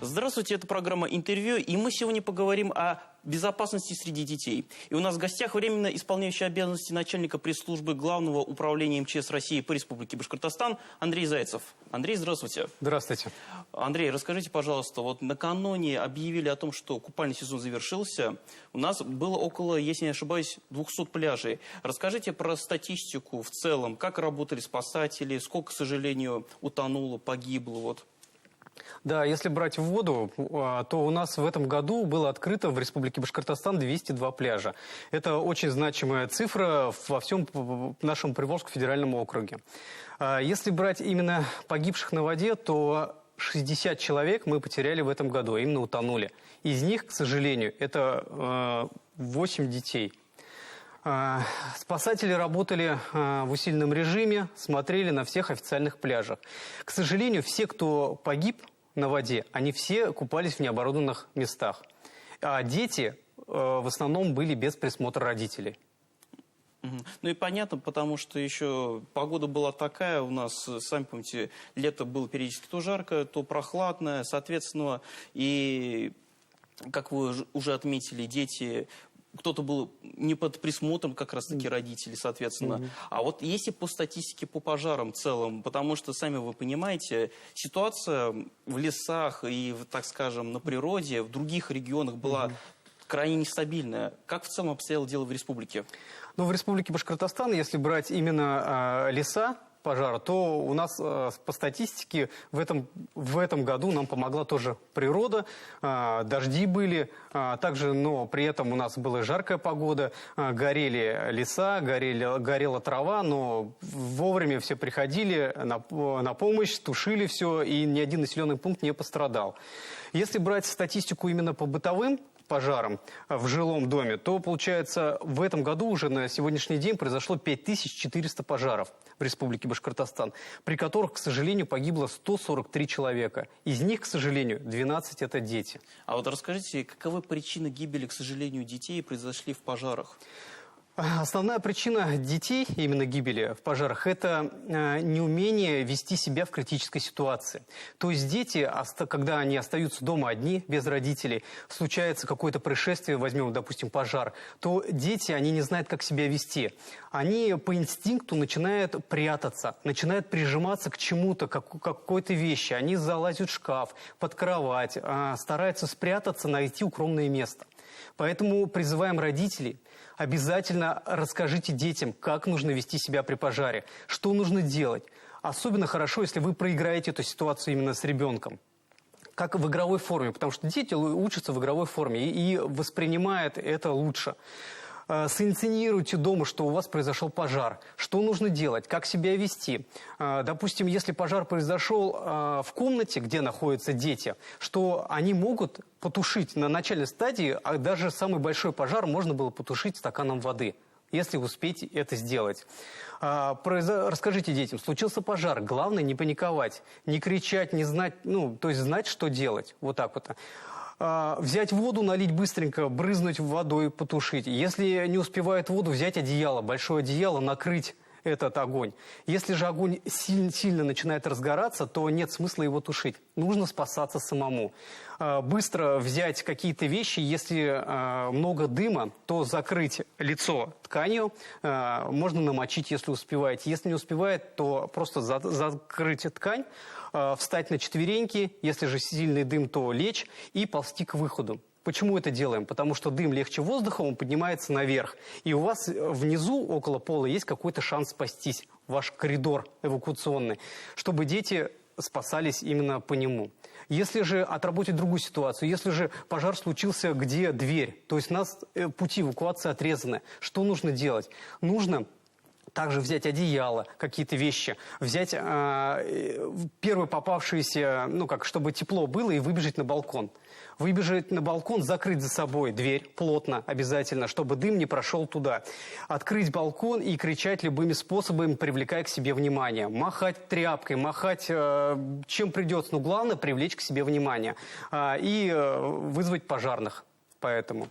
Здравствуйте, это программа «Интервью», и мы сегодня поговорим о безопасности среди детей. И у нас в гостях временно исполняющий обязанности начальника пресс-службы Главного управления МЧС России по Республике Башкортостан Андрей Зайцев. Андрей, здравствуйте. Здравствуйте. Андрей, расскажите, пожалуйста, вот накануне объявили о том, что купальный сезон завершился. У нас было около, если не ошибаюсь, 200 пляжей. Расскажите про статистику в целом, как работали спасатели, сколько, к сожалению, утонуло, погибло, вот. Да, если брать в воду, то у нас в этом году было открыто в Республике Башкортостан 202 пляжа. Это очень значимая цифра во всем нашем Приволжском федеральном округе. Если брать именно погибших на воде, то 60 человек мы потеряли в этом году, именно утонули. Из них, к сожалению, это 8 детей. Спасатели работали в усиленном режиме, смотрели на всех официальных пляжах. К сожалению, все, кто погиб на воде, они все купались в необорудованных местах. А дети в основном были без присмотра родителей. Ну и понятно, потому что еще погода была такая у нас, сами помните, лето было периодически то жарко, то прохладное, соответственно, и, как вы уже отметили, дети... Кто-то был не под присмотром как раз-таки родителей, соответственно. А вот если по статистике по пожарам в целом, потому что, сами вы понимаете, ситуация в лесах и, так скажем, на природе, в других регионах была крайне нестабильная. Как в целом обстояло дело в республике? Ну, в Республике Башкортостан, если брать именно леса, пожара, то у нас по статистике в этом году нам помогла тоже природа, дожди были, также, но при этом у нас была жаркая погода, горели леса, горела трава, но вовремя все приходили на помощь, тушили все, и ни один населенный пункт не пострадал. Если брать статистику именно по бытовым пожарам в жилом доме, то, получается, в этом году уже на сегодняшний день произошло 5400 пожаров в Республике Башкортостан, при которых, к сожалению, погибло 143 человека. Из них, к сожалению, 12 – это дети. А вот расскажите, каковы причины гибели, к сожалению, детей произошли в пожарах? Основная причина детей, именно гибели в пожарах, это неумение вести себя в критической ситуации. То есть дети, когда они остаются дома одни, без родителей, случается какое-то происшествие, возьмем, допустим, пожар, то дети, они не знают, как себя вести. Они по инстинкту начинают прятаться, начинают прижиматься к чему-то, к какой-то вещи. Они залазят в шкаф, под кровать, стараются спрятаться, найти укромное место. Поэтому призываем родителей, обязательно расскажите детям, как нужно вести себя при пожаре, что нужно делать. Особенно хорошо, если вы проиграете эту ситуацию именно с ребенком. Как в игровой форме, потому что дети учатся в игровой форме и воспринимают это лучше. Синициируйте дома, что у вас произошел пожар, что нужно делать, как себя вести. Допустим, если пожар произошел в комнате, где находятся дети, что они могут потушить на начальной стадии, а даже самый большой пожар можно было потушить стаканом воды, если успеть это сделать. Расскажите детям, случился пожар, главное не паниковать, не кричать, не знать, то есть знать, что делать. Вот так вот. Взять воду, налить быстренько, брызнуть водой, потушить. Если не успевает воду, взять одеяло, большое одеяло, накрыть этот огонь. Если же огонь сильно начинает разгораться, то нет смысла его тушить. Нужно спасаться самому. Быстро взять какие-то вещи, если много дыма, то закрыть лицо тканью, можно намочить, если успеваете. Если не успевает, то просто закрыть ткань, встать на четвереньки, если же сильный дым, то лечь и ползти к выходу. Почему это делаем? Потому что дым легче воздуха, он поднимается наверх. И у вас внизу, около пола, есть какой-то шанс спастись, ваш коридор эвакуационный, чтобы дети спасались именно по нему. Если же отработать другую ситуацию, если же пожар случился, где дверь, то есть у нас пути эвакуации отрезаны, что нужно делать? Нужно также взять одеяло, какие-то вещи, взять первые попавшиеся, чтобы тепло было, и выбежать на балкон. Выбежать на балкон, закрыть за собой дверь плотно обязательно, чтобы дым не прошел туда. Открыть балкон и кричать любыми способами, привлекая к себе внимание. Махать тряпкой, махать чем придется, но главное привлечь к себе внимание и вызвать пожарных. Поэтому.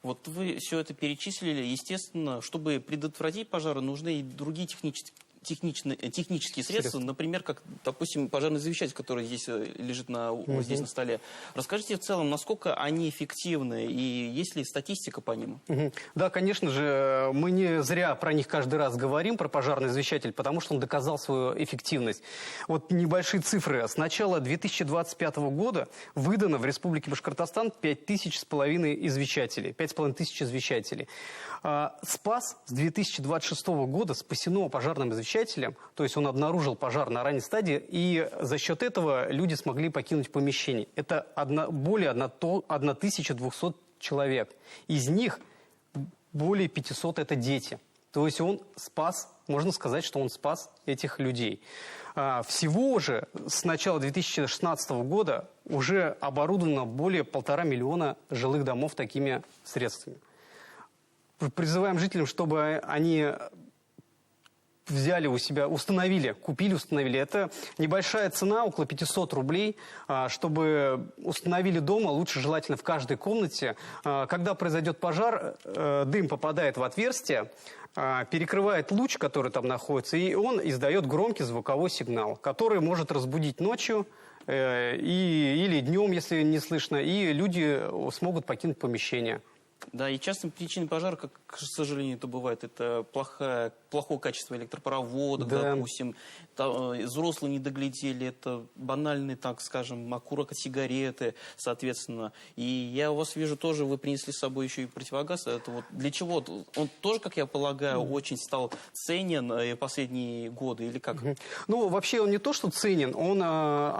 Вот вы все это перечислили. Естественно, чтобы предотвратить пожары, нужны и другие технические средства, например, как, допустим, пожарный замещатель, который здесь лежит вот здесь на столе. Расскажите в целом, насколько они эффективны и есть ли статистика по ним? Да, конечно же, мы не зря про них каждый раз говорим, про пожарный замещатель, потому что он доказал свою эффективность. Вот небольшие цифры. С начала 2025 года выдано в Республике Башкортостан 5500 извещателей, 5500 извещателей. Спас с 2026 года спасено пожарным извещателем, то есть он обнаружил пожар на ранней стадии, и за счет этого люди смогли покинуть помещение. Это более 1200 человек. Из них более 500 это дети. То есть он спас, можно сказать, что он спас этих людей. Всего же с начала 2016 года уже оборудовано более 1,5 миллиона жилых домов такими средствами. Призываем жителям, чтобы они взяли у себя, установили. Это небольшая цена, около 500 рублей, чтобы установили дома, лучше желательно в каждой комнате. Когда произойдет пожар, дым попадает в отверстие, перекрывает луч, который там находится, и он издает громкий звуковой сигнал, который может разбудить ночью или днем, если не слышно, и люди смогут покинуть помещение. Да, и частной причиной пожара, как, к сожалению, это бывает, это плохое качество электропроводов, да. Допустим, взрослые не доглядели, это банальные, так скажем, окурок от сигареты, соответственно. И я у вас вижу тоже, вы принесли с собой еще и противогаз. Это вот для чего? Он тоже, как я полагаю, очень стал ценен последние годы, или как? Ну, вообще он не то, что ценен, он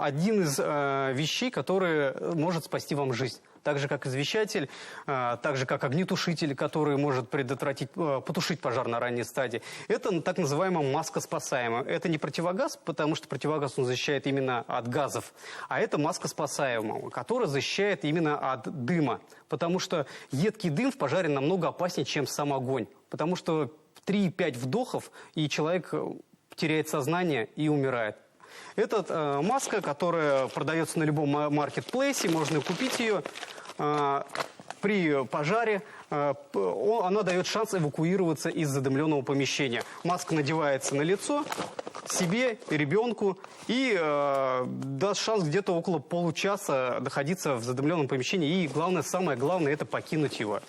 один из вещей, который может спасти вам жизнь. Так же, как извещатель, так же, как огнетушитель, который может потушить пожар на ранней стадии. Это так называемая маска спасаемая. Это не противогаз, потому что противогаз он защищает именно от газов, а это маска спасаемая, которая защищает именно от дыма. Потому что едкий дым в пожаре намного опаснее, чем сам огонь. Потому что 3-5 вдохов, и человек теряет сознание и умирает. Это маска, которая продается на любом маркетплейсе, можно купить ее. При пожаре она дает шанс эвакуироваться из задымленного помещения. Маска надевается на лицо себе и ребенку и даст шанс где-то около получаса находиться в задымленном помещении. И самое главное, это покинуть его.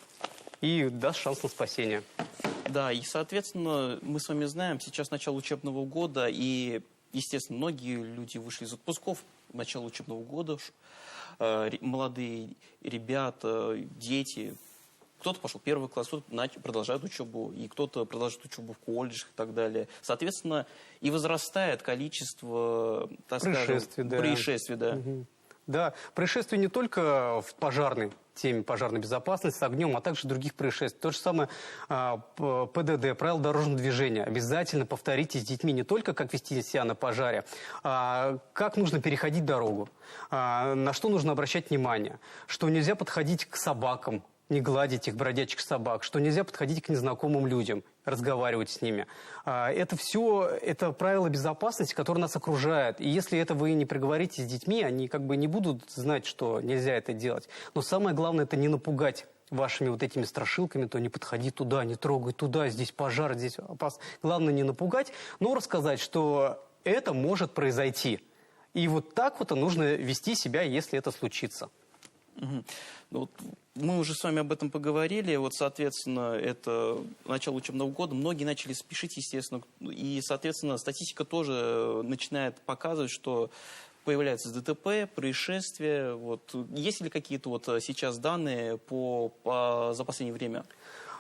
И даст шанс на спасение. Да, и, соответственно, мы с вами знаем, сейчас начало учебного года, и, естественно, многие люди вышли из отпусков в начало учебного года, молодые ребята, дети. Кто-то пошел в первый класс, кто-то продолжает учебу, и кто-то продолжает учебу в колледжах и так далее. Соответственно, и возрастает количество, так скажем, происшествий. Да. Да, происшествия не только в пожарной теме, пожарной безопасности, с огнем, а также других происшествий. То же самое ПДД, правила дорожного движения. Обязательно повторите с детьми не только, как вести себя на пожаре, а как нужно переходить дорогу, на что нужно обращать внимание, что нельзя подходить к собакам, не гладить их, бродячих собак, что нельзя подходить к незнакомым людям, разговаривать с ними. Это все, это правила безопасности, которые нас окружают. И если это вы не проговорите с детьми, они как бы не будут знать, что нельзя это делать. Но самое главное, это не напугать вашими вот этими страшилками, то не подходи туда, не трогай туда, здесь пожар, здесь опасно. Главное не напугать, но рассказать, что это может произойти. И вот так вот нужно вести себя, если это случится. Ну, вот мы уже с вами об этом поговорили. Вот, соответственно, это начало учебного года. Многие начали спешить, естественно. И, соответственно, статистика тоже начинает показывать, что появляются ДТП, происшествия. Вот. Есть ли какие-то вот сейчас данные за последнее время?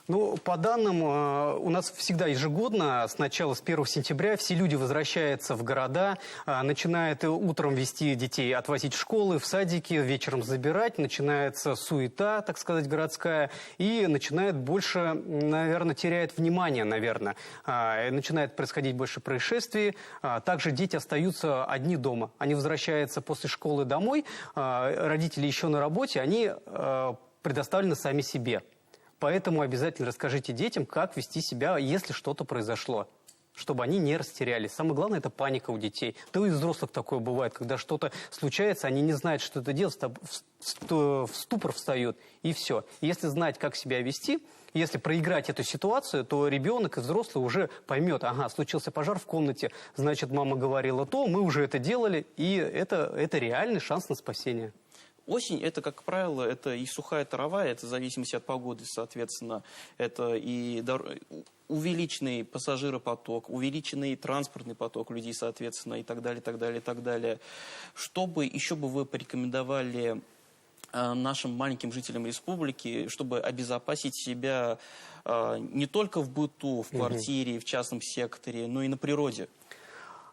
Ну, по данным, у нас всегда ежегодно, с 1 сентября, все люди возвращаются в города, начинают утром вести детей, отвозить в школы, в садики, вечером забирать, начинается суета, так сказать, городская, и начинает больше, наверное, теряет внимание, наверное. Начинает происходить больше происшествий. Также дети остаются одни дома. Они возвращаются после школы домой, родители еще на работе, они предоставлены сами себе. Поэтому обязательно расскажите детям, как вести себя, если что-то произошло. чтобы они не растерялись. Самое главное – это паника у детей. Да и у взрослых такое бывает, когда что-то случается, они не знают, что это делать, в ступор встают, и все. Если знать, как себя вести, если проиграть эту ситуацию, то ребенок и взрослый уже поймет, ага, случился пожар в комнате, значит, мама говорила то, мы уже это делали, и это реальный шанс на спасение. Осень – это, как правило, это и сухая трава, это в зависимости от погоды, соответственно, это и увеличенный пассажиропоток, увеличенный транспортный поток людей, соответственно, и так далее, так далее, так далее. Что бы еще бы вы порекомендовали нашим маленьким жителям республики, чтобы обезопасить себя не только в быту, в квартире, в частном секторе, но и на природе?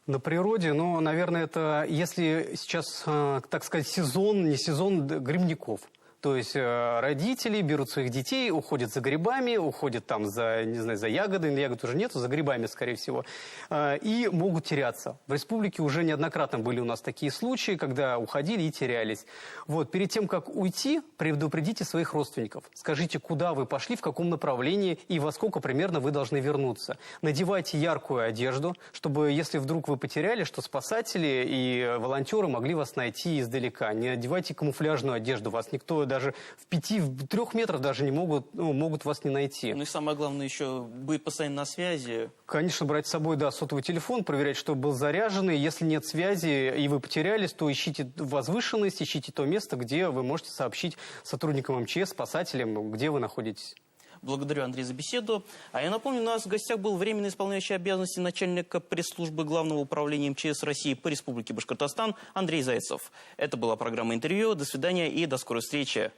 На природе, ну, наверное, это, если сейчас, так сказать, сезон, не сезон грибников. То есть родители берут своих детей, уходят за грибами, уходят там за, не знаю, за ягодами, ягод уже нету, за грибами, скорее всего, и могут теряться. В республике уже неоднократно были у нас такие случаи, когда уходили и терялись. Вот, перед тем, как уйти, предупредите своих родственников. Скажите, куда вы пошли, в каком направлении и во сколько примерно вы должны вернуться. Надевайте яркую одежду, чтобы, если вдруг вы потеряли, что спасатели и волонтеры могли вас найти издалека. Не одевайте камуфляжную одежду, вас никто даже в 3 метрах даже не могут вас не найти. Ну и самое главное еще быть постоянно на связи. Конечно, брать с собой, да, сотовый телефон, проверять, чтобы был заряженный. Если нет связи и вы потерялись, то ищите возвышенность, ищите то место, где вы можете сообщить сотрудникам МЧС, спасателям, где вы находитесь. Благодарю, Андрей, за беседу. А я напомню, у нас в гостях был временно исполняющий обязанности начальника пресс-службы Главного управления МЧС России по Республике Башкортостан Андрей Зайцев. Это была программа «Интервью». До свидания и до скорой встречи.